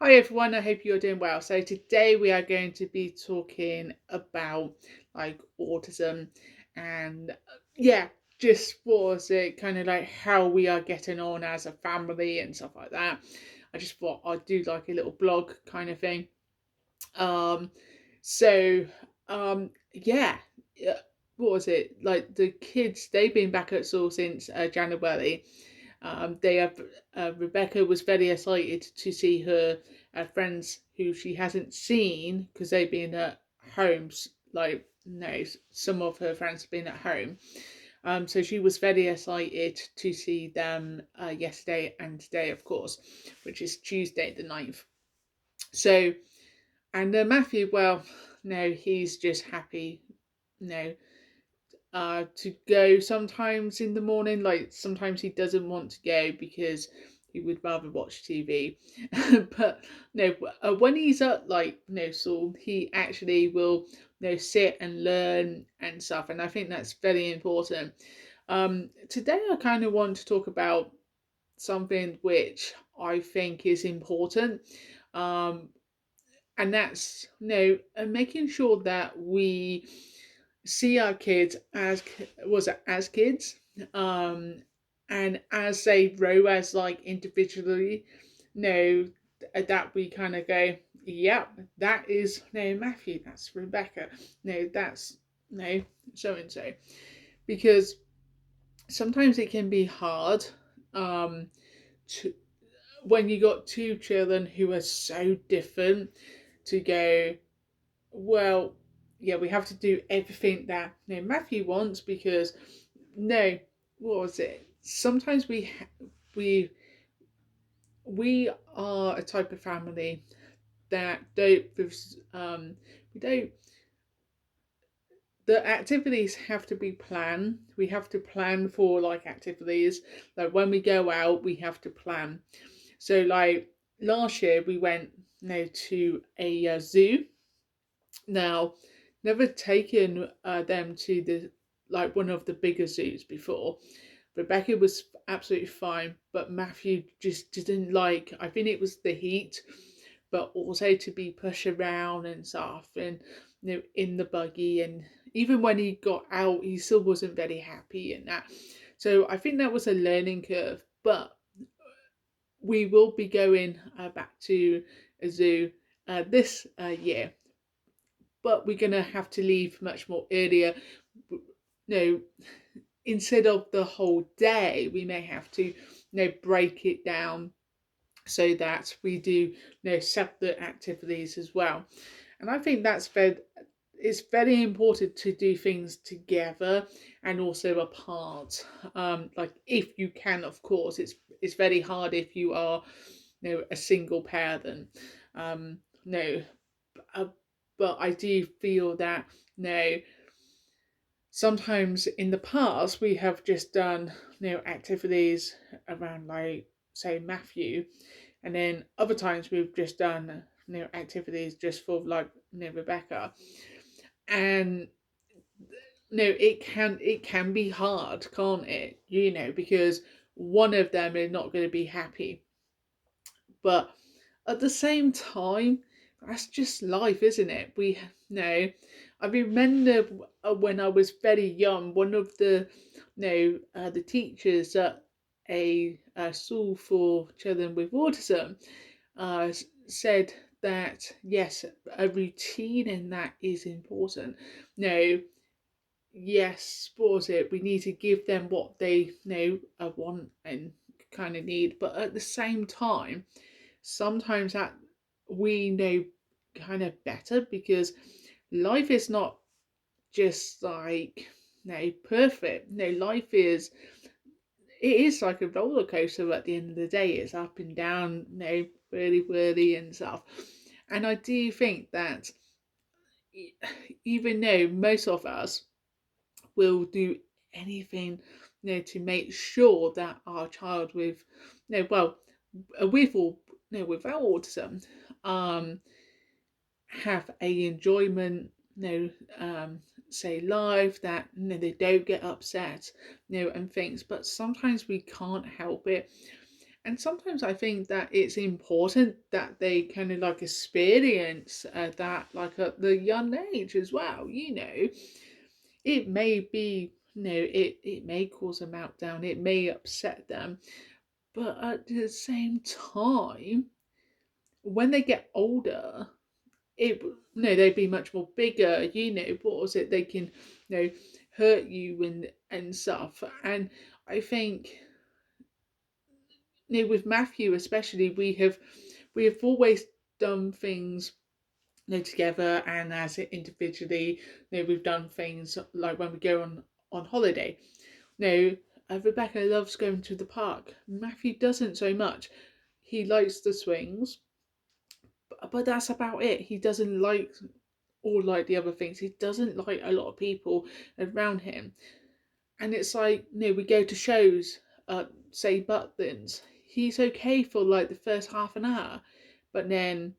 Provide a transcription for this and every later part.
Hi everyone, I hope you're doing well. So today we are going to be talking about like autism and yeah, just was it kind of like how we are getting on as a family and stuff like that. I just thought I'd do like a little blog kind of thing. Um so yeah, yeah, what was it? Like the kids, they've been back at school since January. They have Rebecca was very excited to see her friends who she hasn't seen because they've been at homes. Like no, some of her friends have been at home. So she was very excited to see them yesterday and today, of course, which is Tuesday the 9th. So, and Matthew, well, no, he's just happy, no, to go sometimes in the morning. Like sometimes he doesn't want to go because he would rather watch TV. But no, when he's at like no school, he actually will sit and learn and stuff. And I think that's very important. Today I kind of want to talk about something which I think is important. Um, and that's making sure that we see our kids as as kids, um and as they grow as like individually, no, that we kind of go, yeah, that is no Matthew, that's Rebecca, no, that's no so and so, because sometimes it can be hard um to when you got two children who are so different to go, well, yeah, we have to do everything that Matthew wants because no, what was it? Sometimes we we are a type of family that don't we don't, the activities have to be planned. We have to plan for like activities. Like when we go out, we have to plan. So like last year we went to a zoo. Now, never taken them to the like one of the bigger zoos before. Rebecca was absolutely fine, but Matthew just didn't like. I think it was the heat, but also to be pushed around and stuff, and in the buggy, and even when he got out, he still wasn't very happy and that. So I think that was a learning curve, but we will be going back to a zoo this year, but we're going to have to leave much more earlier. No, instead of the whole day, we may have to break it down so that we do separate activities as well. And I think that's very, it's very important to do things together and also apart. Like if you can, of course, it's very hard if you are a single parent. No, uh, but I do feel that no, sometimes in the past we have just done activities around like say Matthew, and then other times we've just done activities just for like Rebecca, and no, it can be hard, can't it? Because one of them is not going to be happy, but at the same time, that's just life, isn't it? We know. I remember when I was very young, one of the the teachers at a school for children with autism said that yes, a routine in that is important. No, yes, what was it? We need to give them what they want and kind of need, but at the same time sometimes that we know kind of better because life is not just like perfect. No, life is, it is like a roller coaster at the end of the day. It's up and down, really whirly and stuff. And I do think that even though most of us will do anything to make sure that our child with well, with or without autism um have a enjoyment, say life, that they don't get upset, and things. But sometimes we can't help it, And sometimes I think that it's important that they kind of like experience that like at the young age as well. It may be, it may cause a meltdown, it may upset them, but at the same time, when they get older, it they'd be much more bigger. What was it? They can, hurt you and stuff. And I think, with Matthew especially, we have always done things, together and as it individually. We've done things like when we go on holiday. No, Rebecca loves going to the park. Matthew doesn't so much. He likes the swings, but that's about it. He doesn't like all like the other things. He doesn't like a lot of people around him. And it's like, we go to shows, say Butlins. He's okay for like the first half an hour, but then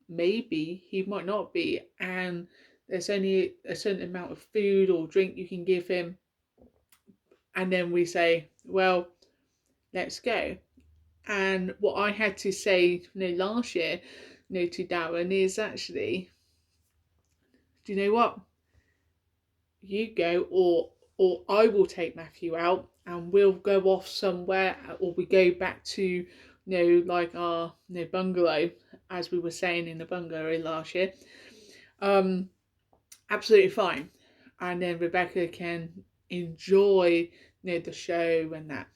maybe he might not be. And there's only a certain amount of food or drink you can give him. And then we say, well, let's go. And what I had to say, last year, to Darren is actually, do you know what? You go, or I will take Matthew out, and we'll go off somewhere, or we go back to, like our bungalow, as we were saying in the bungalow last year. Absolutely fine. And then Rebecca can enjoy, the show and that.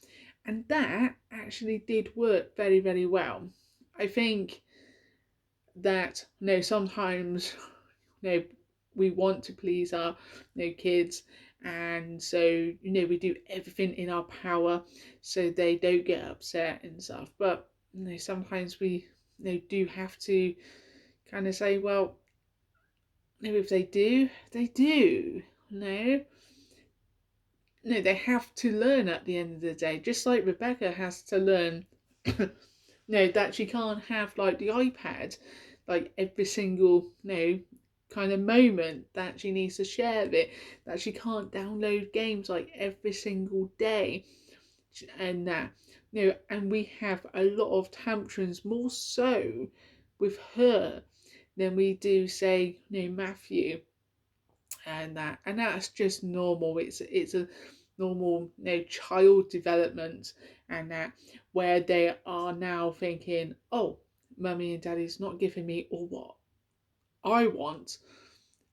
And that actually did work very, very well. I think that, sometimes, we want to please our, kids. And so, we do everything in our power so they don't get upset and stuff. But, sometimes we, do have to kind of say, well, if they do, they do. They have to learn at the end of the day, just like Rebecca has to learn, that she can't have like the iPad, like every single, kind of moment that she needs to share it, that she can't download games like every single day, and that, and we have a lot of tantrums more so with her than we do say, Matthew, and that's just normal. It's a normal, child development, and that where they are now thinking, oh, mummy and daddy's not giving me all what I want,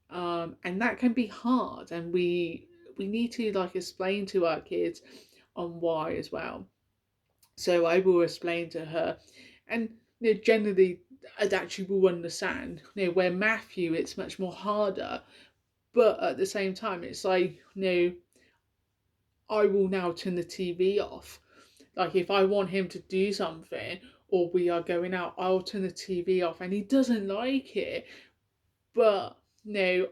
and that can be hard, and we need to like explain to our kids on why as well. So I will explain to her, and generally that she will understand. Where Matthew, it's much more harder, but at the same time, it's like, I will now turn the TV off. Like if I want him to do something or we are going out, I'll turn the TV off, and he doesn't like it. But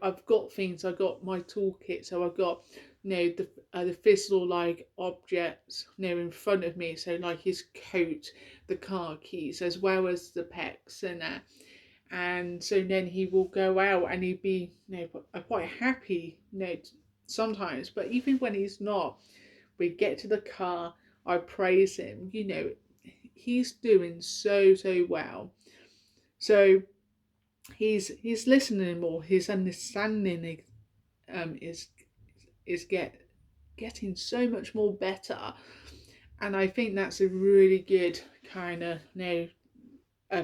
I've got things. I got my toolkit, so I've got the physical like objects in front of me. So like his coat, the car keys, as well as the pecs and that. And so then he will go out and he'd be quite happy sometimes, but even when he's not, we get to the car, I praise him, he's doing so well. So he's listening more, his understanding is getting so much more better. And I think that's a really good kind of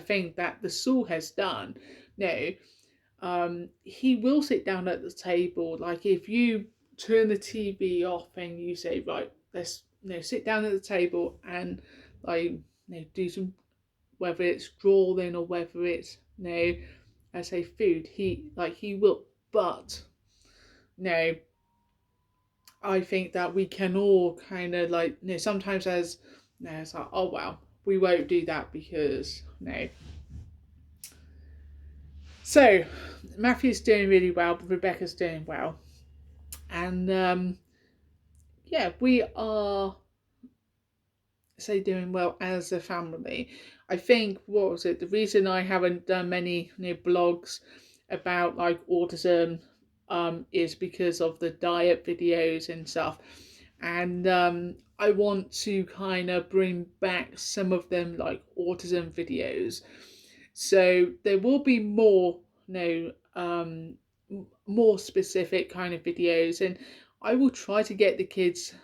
thing that the school has done. He will sit down at the table. Like if you turn the TV off and you say, right, let's sit down at the table and like do some, whether it's drawing or whether it's I say food. He will, but I think that we can all kind of like sometimes as it's like, oh well, we won't do that because So Matthew's doing really well, but Rebecca's doing well, and yeah, we are doing well as a family. I think, what was it? The reason I haven't done many blogs about like autism is because of the diet videos and stuff, and I want to kind of bring back some of them like autism videos. So there will be more, more specific kind of videos, and I will try to get the kids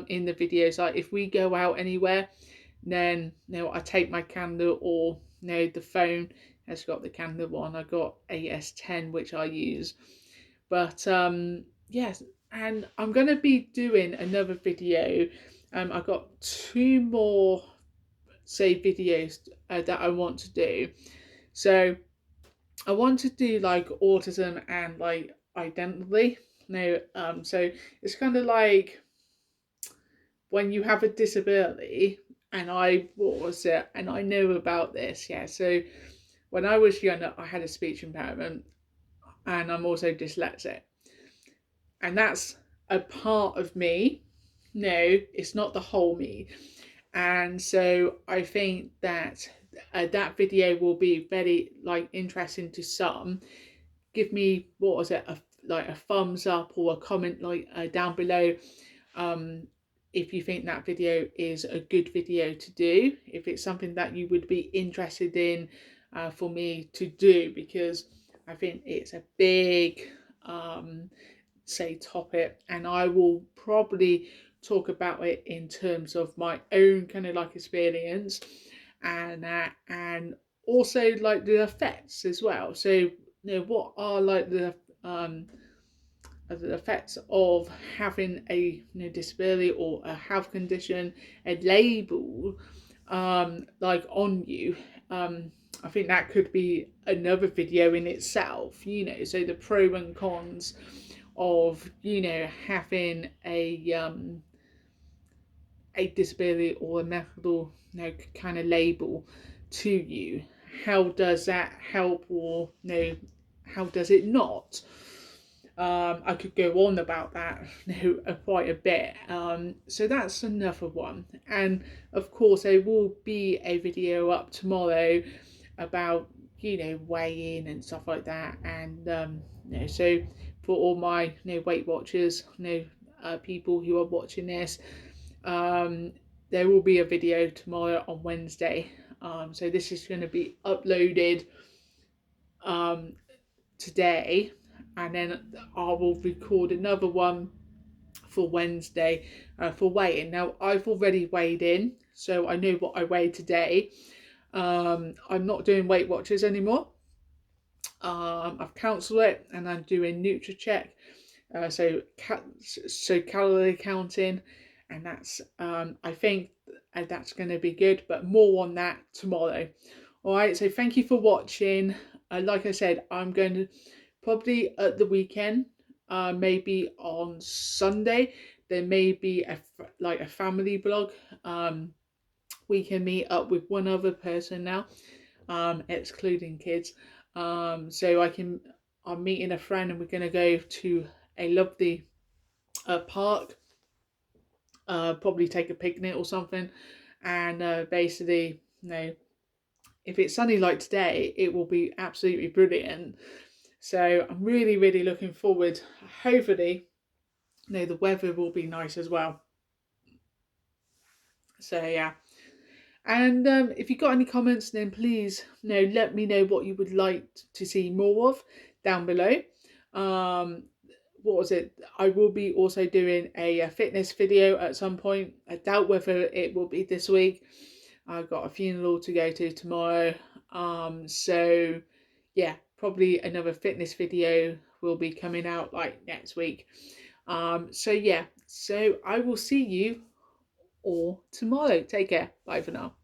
in the videos. Like if we go out anywhere, then I take my candle, or the phone has got the candle on. I got AS10 which I use, but yes, and I'm gonna be doing another video. I've got two more videos that I want to do. So I want to do like autism and like identity. So it's kind of like when you have a disability, and what was it? And I know about this, yeah. So when I was younger, I had a speech impairment, and I'm also dyslexic, and that's a part of me. No, it's not the whole me. And so I think that that video will be very like interesting to some. Give me, what was it, a thumbs up or a comment like down below, um, if you think that video is a good video to do, if it's something that you would be interested in for me to do, because I think it's a big topic, and I will probably talk about it in terms of my own kind of like experience, and also like the effects as well. So what are like the effects of having a disability or a health condition, a label like on you. I think that could be another video in itself, so the pro and cons of having a disability or a medical kind of label to you. How does that help, or how does it not? I could go on about that quite a bit. So that's another one. And of course, there will be a video up tomorrow about weighing and stuff like that. And so for all my Weight Watchers, people who are watching this, there will be a video tomorrow on Wednesday. So this is going to be uploaded today, and then I will record another one for Wednesday for weighing. Now I've already weighed in, so I know what I weighed today. I'm not doing Weight Watchers anymore. I've cancelled it, and I'm doing NutriCheck. So calorie counting, and that's I think that's going to be good. But more on that tomorrow. All right. So thank you for watching. Like I said, I'm going to probably at the weekend, maybe on Sunday, there may be a family blog. We can meet up with one other person now, excluding kids. So I'm meeting a friend, and we're going to go to a lovely park, probably take a picnic or something, and basically, if it's sunny like today, it will be absolutely brilliant. So I'm really, really looking forward. Hopefully, the weather will be nice as well. So yeah. And if you've got any comments, then please let me know what you would like to see more of down below. What was it? I will be also doing a fitness video at some point. I doubt whether it will be this week. I've got a funeral to go to tomorrow. So yeah, probably another fitness video will be coming out like next week. So yeah, so I will see you all tomorrow. Take care. Bye for now.